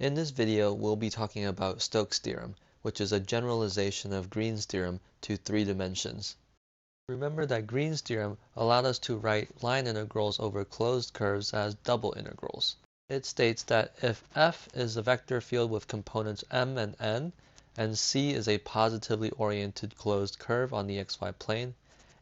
In this video, we'll be talking about Stokes theorem, which is a generalization of Green's theorem to 3 dimensions. Remember that Green's theorem allowed us to write line integrals over closed curves as double integrals. It states that if F is a vector field with components m and n, and C is a positively oriented closed curve on the xy plane,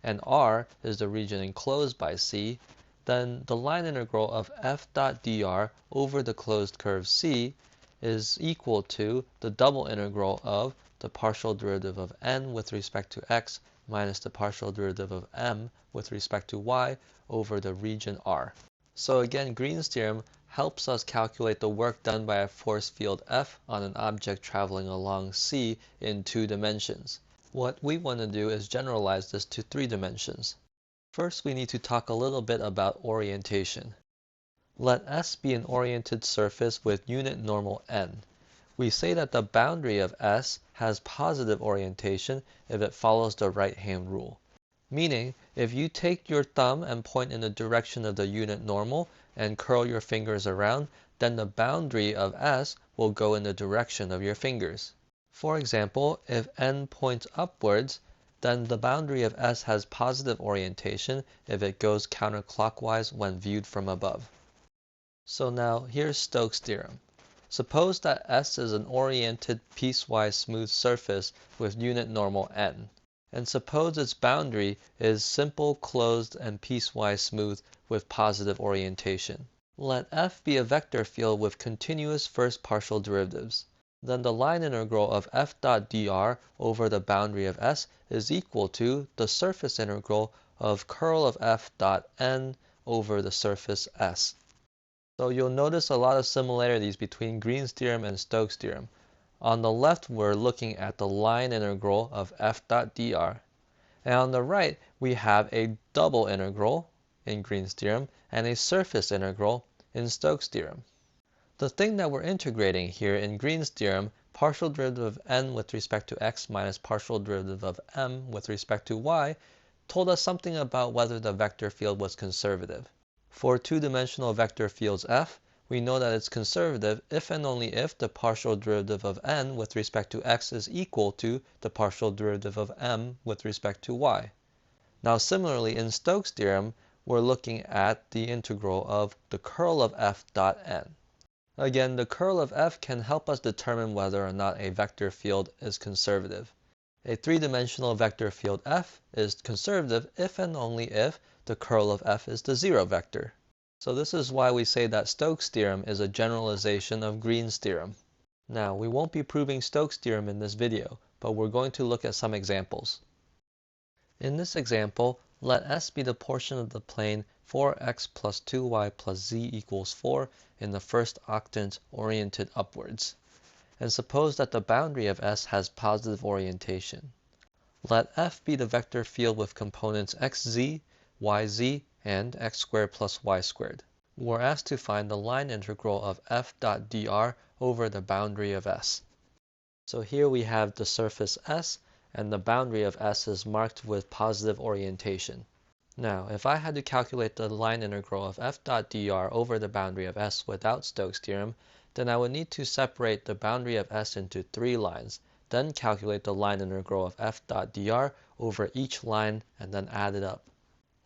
and R is the region enclosed by C, then the line integral of f dot dr over the closed curve C is equal to the double integral of the partial derivative of n with respect to x minus the partial derivative of m with respect to y over the region R. So again, Green's theorem helps us calculate the work done by a force field F on an object traveling along C in 2 dimensions. What we want to do is generalize this to 3 dimensions. First, we need to talk a little bit about orientation. Let S be an oriented surface with unit normal n. We say that the boundary of S has positive orientation if it follows the right-hand rule. Meaning, if you take your thumb and point in the direction of the unit normal and curl your fingers around, then the boundary of S will go in the direction of your fingers. For example, if n points upwards, then the boundary of S has positive orientation if it goes counterclockwise when viewed from above. So now, here's Stokes' theorem. Suppose that S is an oriented piecewise smooth surface with unit normal n. And suppose its boundary is simple, closed, and piecewise smooth with positive orientation. Let F be a vector field with continuous first partial derivatives. Then the line integral of f dot dr over the boundary of S is equal to the surface integral of curl of f dot n over the surface S. So you'll notice a lot of similarities between Green's theorem and Stokes' theorem. On the left, we're looking at the line integral of f dot dr. And on the right, we have a double integral in Green's theorem and a surface integral in Stokes' theorem. The thing that we're integrating here in Green's theorem, partial derivative of n with respect to x minus partial derivative of m with respect to y, told us something about whether the vector field was conservative. For 2-dimensional vector fields F, we know that it's conservative if and only if the partial derivative of n with respect to x is equal to the partial derivative of m with respect to y. Now similarly, in Stokes' theorem, we're looking at the integral of the curl of f dot n. Again, the curl of f can help us determine whether or not a vector field is conservative. A 3-dimensional vector field F is conservative if and only if the curl of f is the 0 vector. So this is why we say that Stokes' theorem is a generalization of Green's theorem. Now, we won't be proving Stokes' theorem in this video, but we're going to look at some examples. In this example, let S be the portion of the plane 4x plus 2y plus z equals 4 in the first octant oriented upwards. And suppose that the boundary of S has positive orientation. Let F be the vector field with components xz, yz, and x squared plus y squared. We're asked to find the line integral of f dot dr over the boundary of S. So here we have the surface S, and the boundary of S is marked with positive orientation. Now, if I had to calculate the line integral of f dot dr over the boundary of S without Stokes' theorem, then I would need to separate the boundary of S into 3 lines, then calculate the line integral of f dot dr over each line and then add it up.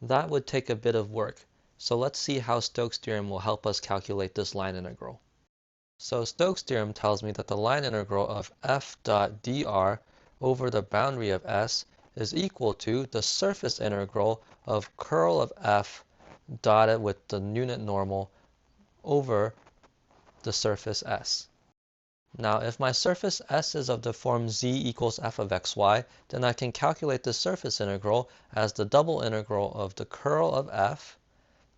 That would take a bit of work, so let's see how Stokes' theorem will help us calculate this line integral. So Stokes' theorem tells me that the line integral of f dot dr over the boundary of S is equal to the surface integral of curl of f dotted with the unit normal over the surface S. Now, if my surface S is of the form z equals f of xy, then I can calculate the surface integral as the double integral of the curl of f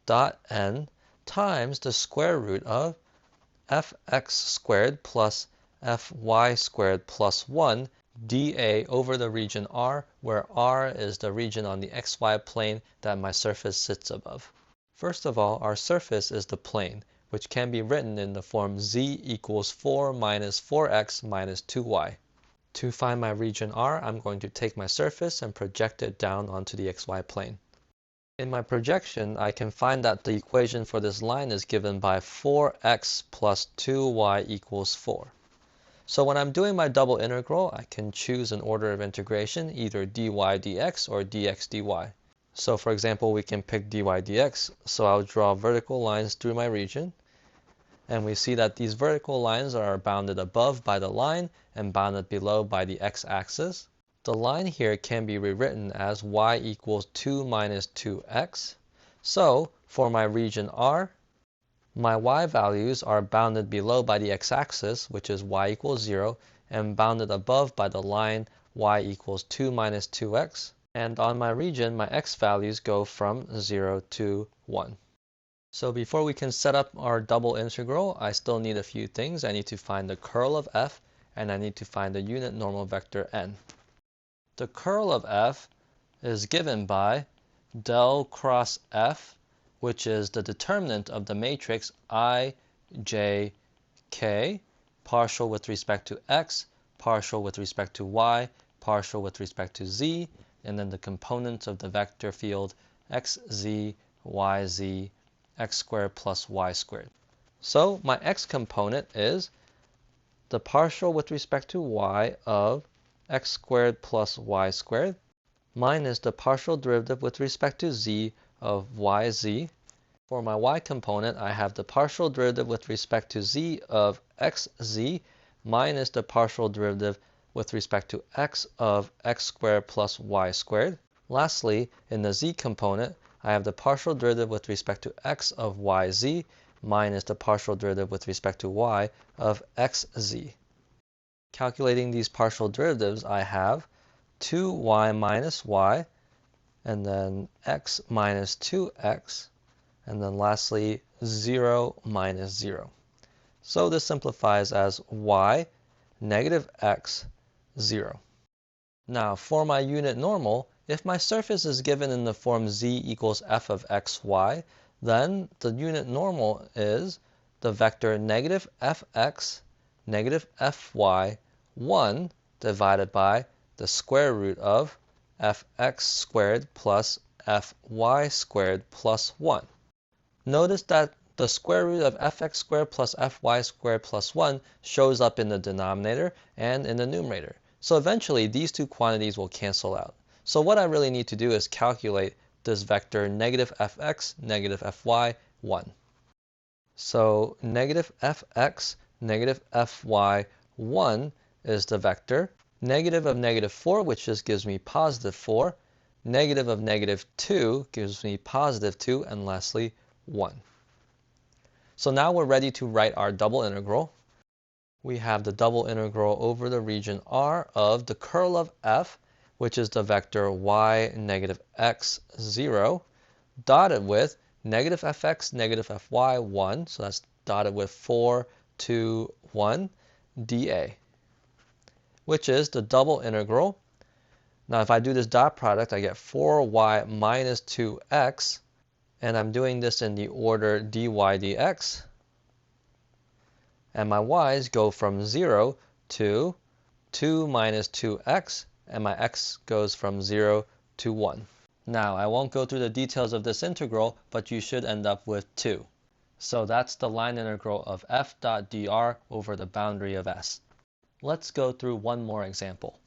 dot n times the square root of fx squared plus fy squared plus 1 dA over the region R, where R is the region on the xy plane that my surface sits above. First of all, our surface is the plane, which can be written in the form z equals 4 minus 4x minus 2y. To find my region R, I'm going to take my surface and project it down onto the xy plane. In my projection, I can find that the equation for this line is given by 4x plus 2y equals 4. So when I'm doing my double integral, I can choose an order of integration, either dy dx or dx dy. So for example, we can pick dy dx, so I'll draw vertical lines through my region. And we see that these vertical lines are bounded above by the line and bounded below by the x-axis. The line here can be rewritten as y equals 2 minus 2x. So for my region R, my y values are bounded below by the x-axis, which is y equals 0, and bounded above by the line y equals 2 minus 2x. And on my region, my x values go from 0 to 1. So before we can set up our double integral, I still need a few things. I need to find the curl of f, and I need to find the unit normal vector n. The curl of f is given by del cross f, which is the determinant of the matrix I, j, k, partial with respect to x, partial with respect to y, partial with respect to z, and then the components of the vector field xz, yz, x squared plus y squared. So my x component is the partial with respect to y of x squared plus y squared minus the partial derivative with respect to z of yz. For my y component, I have the partial derivative with respect to z of xz minus the partial derivative with respect to x of x squared plus y squared. Lastly, in the z component, I have the partial derivative with respect to x of yz minus the partial derivative with respect to y of xz. Calculating these partial derivatives, I have 2y minus y, and then x minus 2x, and then lastly 0 minus 0. So this simplifies as y negative x 0. Now for my unit normal, if my surface is given in the form z equals f of xy, then the unit normal is the vector negative fx negative fy 1 divided by the square root of fx squared plus fy squared plus 1. Notice that the square root of fx squared plus fy squared plus 1 shows up in the denominator and in the numerator. So eventually these two quantities will cancel out. So what I really need to do is calculate this vector negative fx negative fy 1. So negative fx negative fy 1 is the vector. Negative of negative 4, which just gives me positive 4. Negative of negative 2 gives me positive 2. And lastly, 1. So now we're ready to write our double integral. We have the double integral over the region R of the curl of f, which is the vector y negative x 0, dotted with negative fx negative fy 1. So that's dotted with 4, 2, 1 dA, which is the double integral. Now if I do this dot product, I get 4y minus 2x, and I'm doing this in the order dy dx. And my y's go from 0 to 2 minus 2x, and my x goes from 0 to 1. Now I won't go through the details of this integral, but you should end up with 2. So that's the line integral of f dot dr over the boundary of S. Let's go through one more example.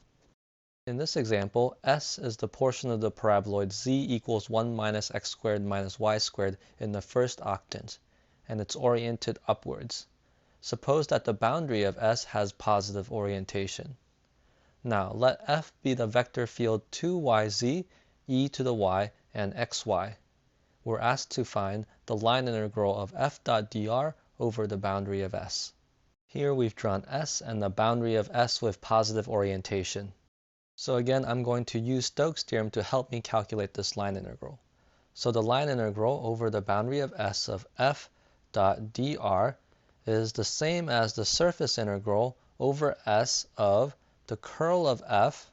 In this example, S is the portion of the paraboloid z equals 1 minus x squared minus y squared in the first octant, and it's oriented upwards. Suppose that the boundary of S has positive orientation. Now let f be the vector field 2yz, e to the y, and xy. We're asked to find the line integral of f dot dr over the boundary of S. Here we've drawn S and the boundary of S with positive orientation. So again, I'm going to use Stokes' theorem to help me calculate this line integral. So the line integral over the boundary of S of f dot dr is the same as the surface integral over S of the curl of f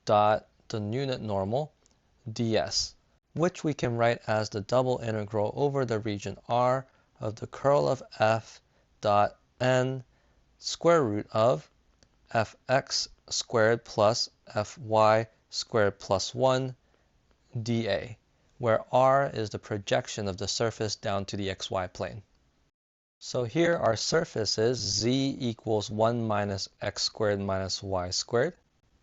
dot the unit normal ds, which we can write as the double integral over the region R of the curl of f dot n square root of fx squared plus fy squared plus 1 dA, where r is the projection of the surface down to the xy plane. So here our surface is z equals 1 minus x squared minus y squared.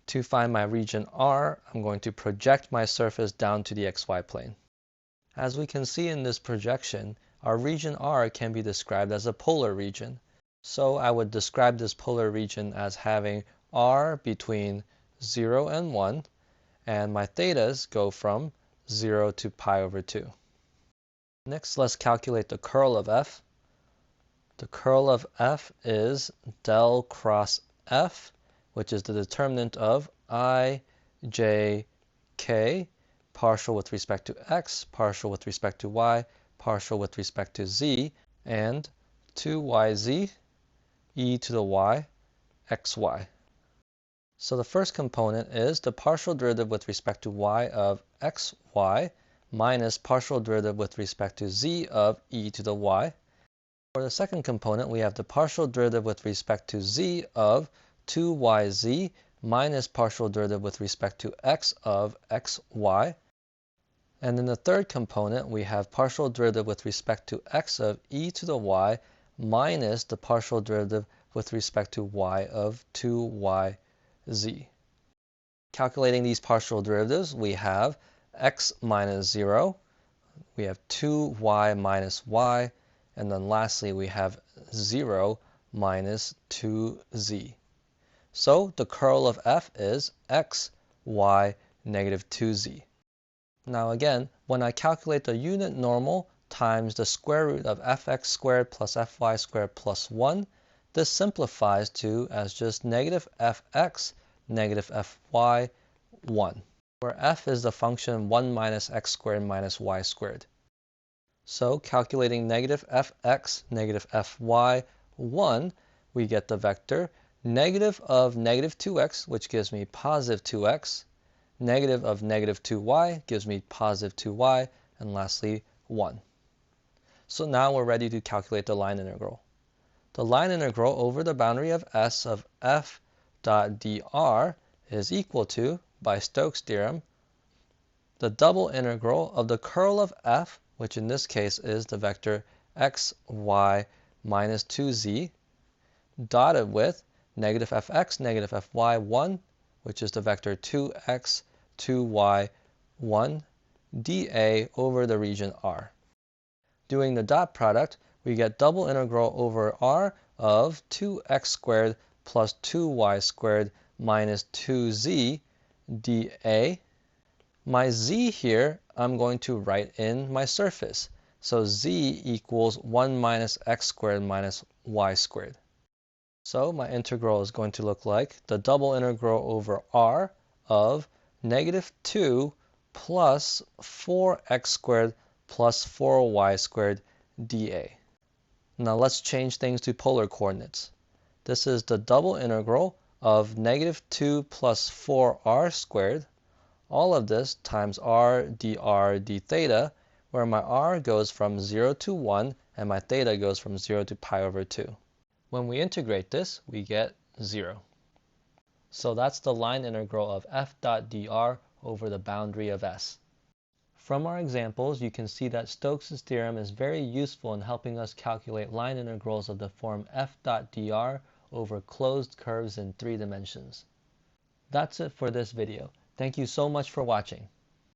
To find my region R, I'm going to project my surface down to the xy plane. As we can see in this projection, our region R can be described as a polar region. So I would describe this polar region as having R between 0 and 1, and my thetas go from 0 to pi over 2. Next, let's calculate the curl of f. The curl of f is del cross f, which is the determinant of I, j, k, partial with respect to x, partial with respect to y, partial with respect to z, and 2yz e to the y xy. So the first component is the partial derivative with respect to y of xy minus partial derivative with respect to z of e to the y. For the second component, we have the partial derivative with respect to z of 2yz minus partial derivative with respect to x of xy. And in the third component, we have partial derivative with respect to x of e to the y minus the partial derivative with respect to y of 2yz. Calculating these partial derivatives, we have x minus 0, we have 2y minus y, and then lastly, we have 0 minus 2z. So the curl of f is x, y, negative 2z. Now again, when I calculate the unit normal times the square root of fx squared plus fy squared plus 1, this simplifies to as just negative fx, negative fy, 1, where f is the function 1 minus x squared minus y squared. So calculating negative fx, negative fy, 1, we get the vector negative of negative 2x, which gives me positive 2x, negative of negative 2y gives me positive 2y, and lastly 1. So now we're ready to calculate the line integral. The line integral over the boundary of S of f dot dr is equal to, by Stokes theorem, the double integral of the curl of f, which in this case is the vector x, y, minus 2z, dotted with negative fx, negative fy, 1, which is the vector 2x, 2y, 1, dA over the region R. Doing the dot product, we get double integral over R of 2x squared plus 2y squared minus 2z dA. My z here, I'm going to write in my surface. So z equals 1 minus x squared minus y squared. So my integral is going to look like the double integral over r of negative 2 plus 4x squared plus 4y squared dA. Now let's change things to polar coordinates. This is the double integral of negative 2 plus 4r squared, all of this times r dr d theta, where my r goes from 0 to 1 and my theta goes from 0 to pi over 2. When we integrate this, we get 0. So that's the line integral of f dot dr over the boundary of S. From our examples, you can see that Stokes' theorem is very useful in helping us calculate line integrals of the form f dot dr over closed curves in 3 dimensions. That's it for this video. Thank you so much for watching.